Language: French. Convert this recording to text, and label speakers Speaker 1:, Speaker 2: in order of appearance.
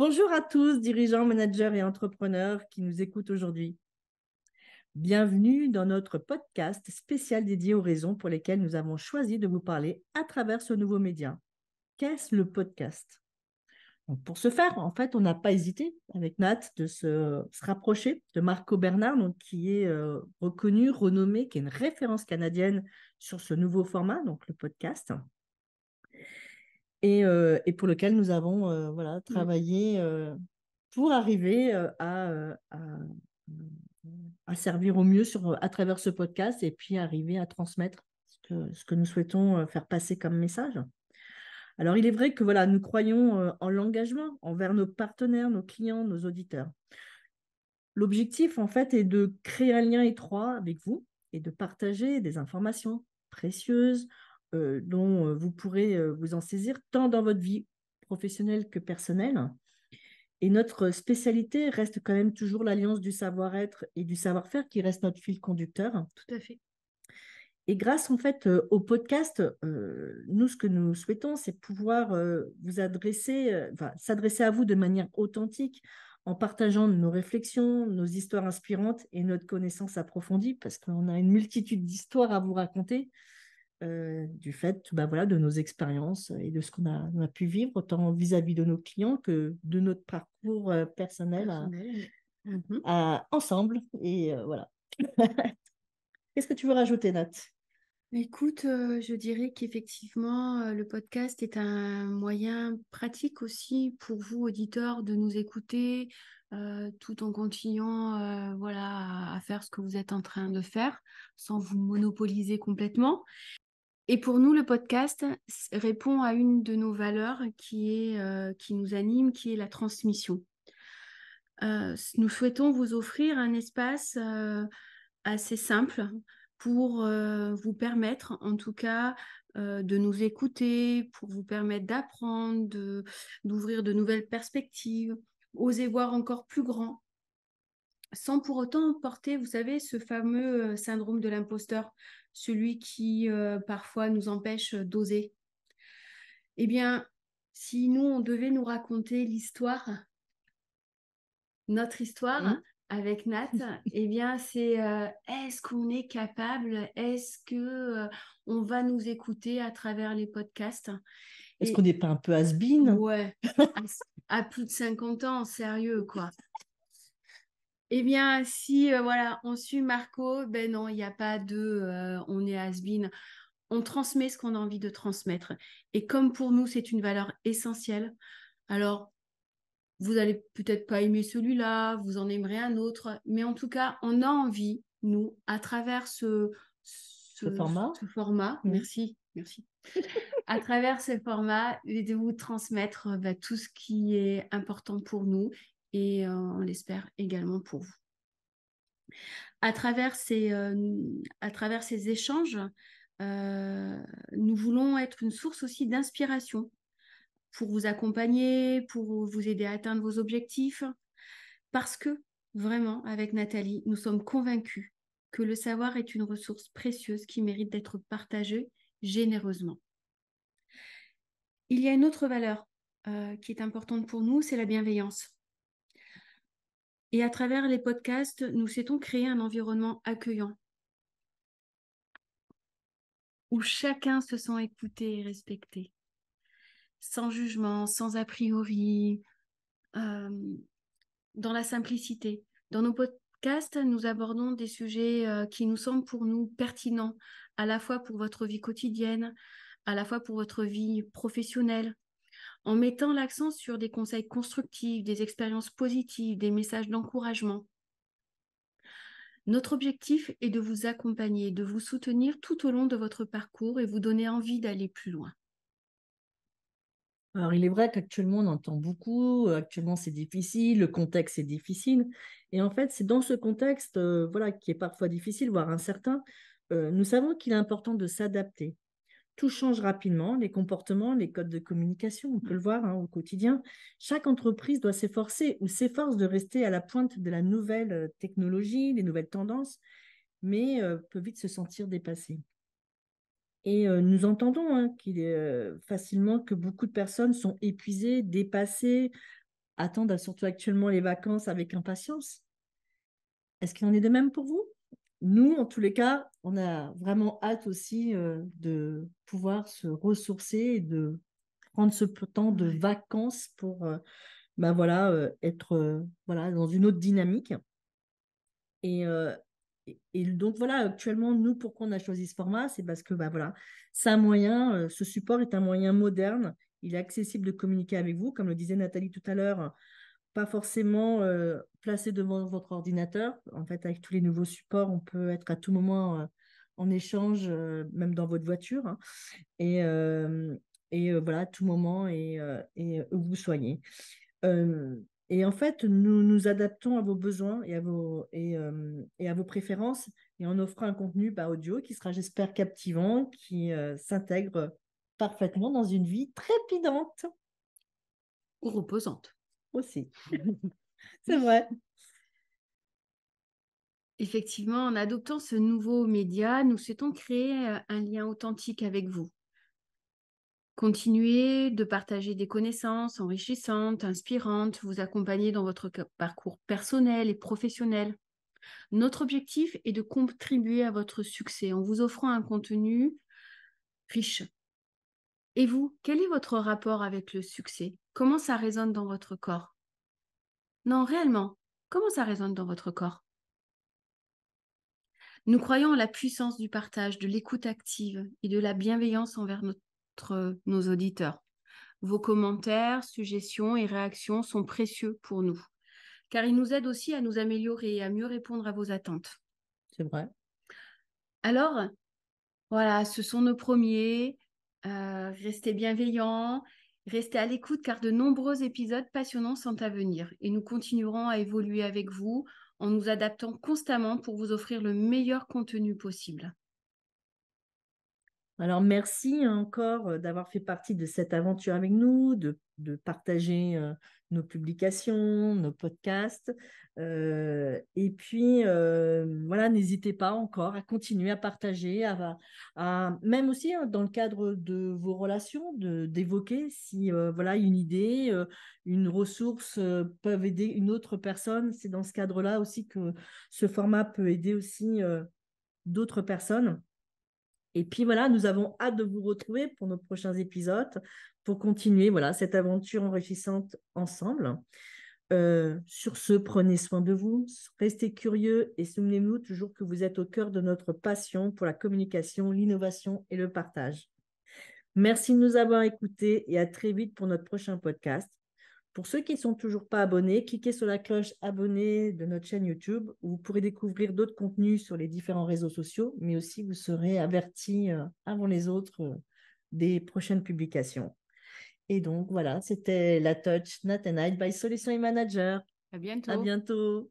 Speaker 1: Bonjour à tous, dirigeants, managers et entrepreneurs qui nous écoutent aujourd'hui. Bienvenue dans notre podcast spécial dédié aux raisons pour lesquelles nous avons choisi de vous parler à travers ce nouveau média. Qu'est-ce le podcast? Donc, pour ce faire, en fait, on n'a pas hésité avec Nat de se rapprocher de Marco Bernard, donc, qui est reconnu, renommé, qui est une référence canadienne sur ce nouveau format, donc le podcast, et pour lequel nous avons travaillé pour arriver à servir au mieux à travers ce podcast et puis arriver à transmettre ce que nous souhaitons faire passer comme message. Alors, il est vrai que voilà, nous croyons en l'engagement envers nos partenaires, nos clients, nos auditeurs. L'objectif, en fait, est de créer un lien étroit avec vous et de partager des informations précieuses dont vous pourrez vous en saisir tant dans votre vie professionnelle que personnelle. Et notre spécialité reste quand même toujours l'alliance du savoir-être et du savoir-faire qui reste notre fil conducteur.
Speaker 2: Tout à fait.
Speaker 1: Et grâce en fait au podcast, nous ce que nous souhaitons, c'est pouvoir vous adresser, s'adresser à vous de manière authentique en partageant nos réflexions, nos histoires inspirantes et notre connaissance approfondie parce qu'on a une multitude d'histoires à vous raconter du fait de nos expériences et de ce qu'on a pu vivre, autant vis-à-vis de nos clients que de notre parcours personnel
Speaker 2: Personnel. Mhm.
Speaker 1: ensemble. Et voilà. Qu'est-ce que tu veux rajouter, Nat?
Speaker 2: Écoute, je dirais qu'effectivement, le podcast est un moyen pratique aussi pour vous, auditeurs, de nous écouter tout en continuant à faire ce que vous êtes en train de faire sans vous monopoliser complètement. Et pour nous, le podcast répond à une de nos valeurs qui nous anime, qui est la transmission. Nous souhaitons vous offrir un espace assez simple pour vous permettre, en tout cas, de nous écouter, pour vous permettre d'apprendre, d'ouvrir de nouvelles perspectives, oser voir encore plus grand, sans pour autant porter, vous savez, ce fameux syndrome de l'imposteur, celui qui parfois nous empêche d'oser. Eh bien, si nous, on devait nous raconter notre histoire
Speaker 1: Mhm.
Speaker 2: avec Nat, eh bien, c'est est-ce qu'on est capable, est-ce que on va nous écouter à travers les podcasts?
Speaker 1: Est-ce qu'on
Speaker 2: Et
Speaker 1: n'est pas un peu has-been?
Speaker 2: ouais, à plus de 50 ans, sérieux, quoi. Eh bien, si on suit Marco, ben non, il n'y a pas de on est has-been. On transmet ce qu'on a envie de transmettre. Et comme pour nous, c'est une valeur essentielle, alors vous allez peut-être pas aimer celui-là, vous en aimerez un autre, mais en tout cas, on a envie, nous, à travers
Speaker 1: Ce format?
Speaker 2: ce format,
Speaker 1: Mhm.
Speaker 2: merci, à travers ce format, de vous transmettre tout ce qui est important pour nous et on l'espère également pour vous. À travers à travers ces échanges, euh, nous voulons être une source aussi d'inspiration pour vous accompagner, pour vous aider à atteindre vos objectifs. Parce que, vraiment, avec Nathalie, nous sommes convaincus que le savoir est une ressource précieuse qui mérite d'être partagée généreusement. Il y a une autre valeur qui est importante pour nous, c'est la bienveillance. Et à travers les podcasts, nous souhaitons créer un environnement accueillant où chacun se sent écouté et respecté, sans jugement, sans a priori, euh, dans la simplicité. Dans nos podcasts, nous abordons des sujets qui nous semblent pour nous pertinents, à la fois pour votre vie quotidienne, à la fois pour votre vie professionnelle, en mettant l'accent sur des conseils constructifs, des expériences positives, des messages d'encouragement. Notre objectif est de vous accompagner, de vous soutenir tout au long de votre parcours et vous donner envie d'aller plus loin.
Speaker 1: Alors, il est vrai qu'actuellement, on entend beaucoup. Actuellement, c'est difficile. Le contexte est difficile. Et en fait, c'est dans ce contexte qui est parfois difficile, voire incertain. Nous savons qu'il est important de s'adapter. Tout change rapidement, les comportements, les codes de communication, on peut le voir au quotidien. Chaque entreprise doit s'efforcer ou s'efforce de rester à la pointe de la nouvelle technologie, des nouvelles tendances, mais peut vite se sentir dépassée. Et nous entendons qu'il est facilement que beaucoup de personnes sont épuisées, dépassées, attendent surtout actuellement les vacances avec impatience. Est-ce qu'il en est de même pour vous? Nous, en tous les cas, on a vraiment hâte aussi de pouvoir se ressourcer et de prendre ce temps de
Speaker 2: Ouais.
Speaker 1: vacances pour bah voilà, être voilà, dans une autre dynamique. Et, et donc voilà, actuellement, nous, pourquoi on a choisi ce format, c'est parce que bah voilà, c'est un moyen, ce support est un moyen moderne, il est accessible de communiquer avec vous, comme le disait Nathalie tout à l'heure, pas forcément placé devant votre ordinateur. En fait, avec tous les nouveaux supports, on peut être à tout moment en échange, même dans votre voiture, hein, et, voilà, à tout moment et où vous soyez. Euh, et en fait, nous nous adaptons à vos besoins et à vos préférences et en offrant un contenu bah, audio qui sera, j'espère, captivant, qui s'intègre parfaitement dans une vie trépidante
Speaker 2: Ou reposante.
Speaker 1: aussi. C'est vrai.
Speaker 2: Effectivement, en adoptant ce nouveau média, nous souhaitons créer un lien authentique avec vous. Continuez de partager des connaissances enrichissantes, inspirantes, vous accompagner dans votre parcours personnel et professionnel. Notre objectif est de contribuer à votre succès en vous offrant un contenu riche. Et vous, quel est votre rapport avec le succès? Comment ça résonne dans votre corps? Non, réellement, comment ça résonne dans votre corps? Nous croyons en la puissance du partage, de l'écoute active et de la bienveillance envers nos auditeurs. Vos commentaires, suggestions et réactions sont précieux pour nous, car ils nous aident aussi à nous améliorer et à mieux répondre à vos attentes.
Speaker 1: C'est vrai.
Speaker 2: Alors, voilà, ce sont nos premiers. Restez bienveillants, restez à l'écoute, car de nombreux épisodes passionnants sont à venir et nous continuerons à évoluer avec vous en nous adaptant constamment pour vous offrir le meilleur contenu possible.
Speaker 1: Alors, merci encore d'avoir fait partie de cette aventure avec nous, de partager nos publications, nos podcasts. Et puis, voilà, n'hésitez pas encore à continuer à partager, même aussi dans le cadre de vos relations, d'évoquer si voilà, une idée, une ressource peuvent aider une autre personne. C'est dans ce cadre-là aussi que ce format peut aider aussi d'autres personnes. Et puis voilà, nous avons hâte de vous retrouver pour nos prochains épisodes, pour continuer voilà, cette aventure enrichissante ensemble. Sur ce, prenez soin de vous, restez curieux et souvenez-nous toujours que vous êtes au cœur de notre passion pour la communication, l'innovation et le partage. Merci de nous avoir écoutés et à très vite pour notre prochain podcast. Pour ceux qui ne sont toujours pas abonnés, cliquez sur la cloche abonnée de notre chaîne YouTube où vous pourrez découvrir d'autres contenus sur les différents réseaux sociaux, mais aussi vous serez avertis avant les autres des prochaines publications. Et donc voilà, c'était la Touch Nat and Hide by Solution Manager.
Speaker 2: À
Speaker 1: À
Speaker 2: bientôt.
Speaker 1: bientôt.